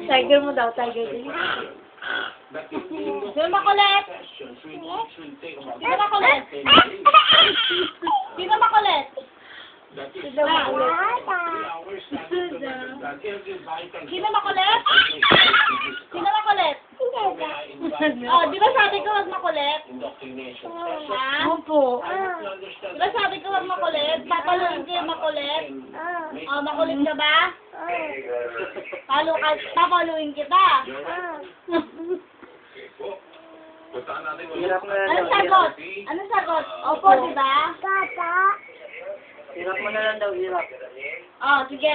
Tiger mo daw, tiger. Sino makulit? Sino makulit? Sino makulit? Sino makulit? Sino makulit? Sino makulit? Oh, di ba sabi ko wag makulit? Ha? Opo. Di ba sabi ko wag makulit? Papaluin ko yung makulit? Oh, makulit ka ba? Papaluin kita. Anong sagot? Anong sagot? Opo, di ba? Hirap mo na lang daw, hirap. Oh, sige.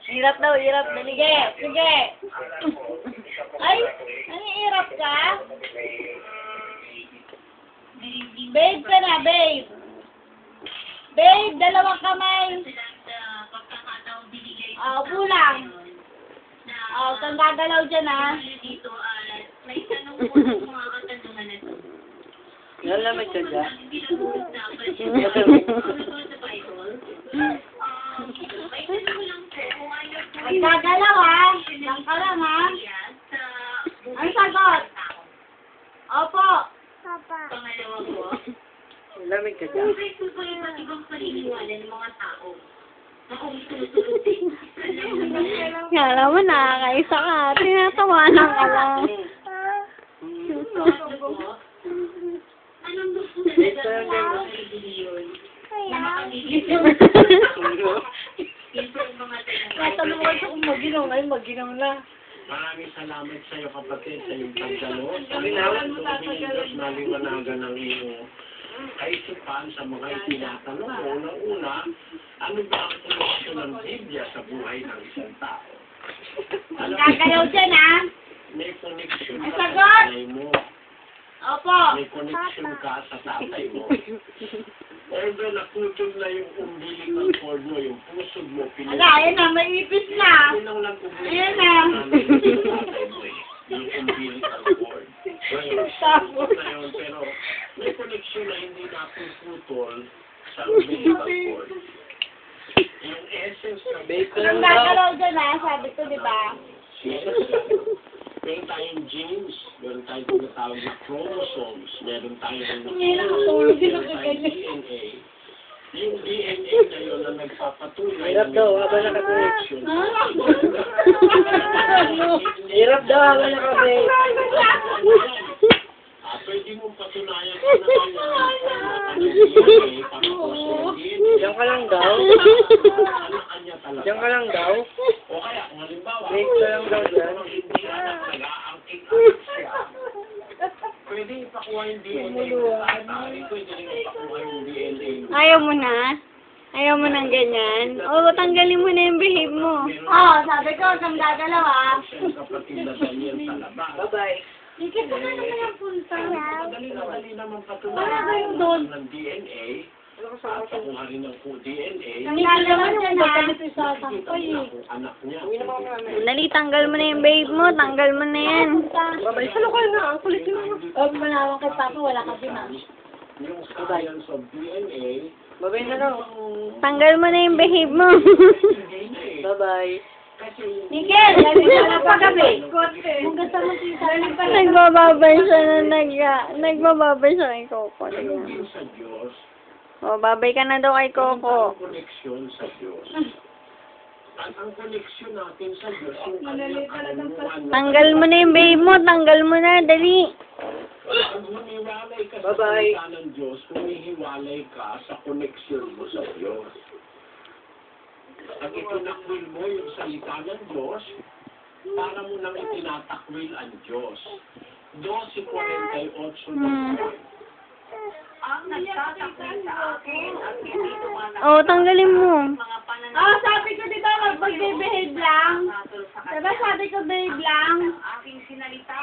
Hirap daw, hirap. Sige, sige. Ay, nangiirap ka? Babe ka na, babe. Babe, dalawang kamay. Upo lang. Kang gagalaw dyan, ha? May tanong po sa mga katanungan na ito. Nalamig ka dyan? Ay, gagalaw, ha? Lang ka lang, ha? Ang sagot? Opo. Pangalawa po, Nalamig ka dyan? ito po yung iba't ibang paniniwala ng mga tao na kung susunod din. Kala mo nakakaisa ka. Tinatawanan ka lang. Anong gusto talaga ng mga religiyon na makakigil Tatanong ko kung maginaw ngayon, maginaw na. Maraming salamat sa iyo, kapatid, sa iyong pagdalo. Sa iyong Diyos, maliwanagan ng iyong kaisipan sa mga itinatanong mo. Unang-una, ano ba ang koneksyon ng Biblia sa buhay ng isang tao? Gagalaw dyan, ha? May koneksyon Ang ka sa sagot? nanay mo. Opo. May koneksyon ka sa tatay mo. Although naputol na yung umbilical cord mo, yung pusod mo, Ala, ayan na, may ipis na. Yun ang nag-umbilical Ayan na. yung umbilical cord. Tapos na yun, pero may koneksyon na hindi napuputol sa umbilical cord. Yung essence ng Ang gagalaw dyan, ha? Sabi ko, di ba? meron tayong genes, meron tayong tinatawag na chromosomes, meron tayong nakatulog din ako DNA. Yung DNA na yun na nagpapatunay Hirap daw, habang naka-connection. Hirap daw, habang naka-bake. Pwede mong patunayan kung ano DNA, Diyan ka lang daw. kanya talaga. Diyan ka lang daw. O kaya, kung halimbawa, Bake ka lang daw dyan. hindi anak nag-aangking-anak siya. Pwede ipakuha yung DNA ng tatay, pwede rin ipakuha yung DNA ng Ayaw mo na? Ayaw mo ng ganyan? Oo, tanggalin mo na yung behave mo. Oh, sabi ko, kang gagalaw, ha? siyang kapatid na Daniel Talabas. Bye-bye. Ikit ko na naman yung punta. Madali naman Wala patunayan kayong doon. ng DNA at pakuha rin ng DNA. Ang gagalaw dyan, ha? Nakikita niya kung anak niya. Dali, tanggal mo na yung behave mo. Tanggal mo na yan. Bye-bye. Salo ka na, ang kulit mo. Oh, malawang kay Papa, wala ka din, ha? Yung science of DNA, Bye-bye na lang. Tanggal mo na yung behave mo. hindi na eh. Bye-bye. Miguel, galing ka lang pa gabi. Kung gusto mo tita, Nagbababay siya nagbababay siya kay Coco. Ganun din sa Diyos. O, babay ka na daw kay Coco. Ang koneksyon sa Diyos. At ang koneksyon natin sa Diyos, yung kanyang karunungan na Tanggal mo na yung behave mo. Tanggal mo na. Dali. pag humiwalay ka sa Bye-bye. salita ng Diyos, humihiwalay ka sa koneksyon mo sa Diyos. Pag itinakwil mo yung salita ng Diyos, para mo nang itinatakwil ang Diyos. 12:48 na po. Ang nagtatakwil sa akin at hindi tumatakot O, tanggalin mo. mga pananaw Oh, sabi ko, di ba, mag-behave lang? patol sa Diba, sabi ko, babe lang? aking sinalita.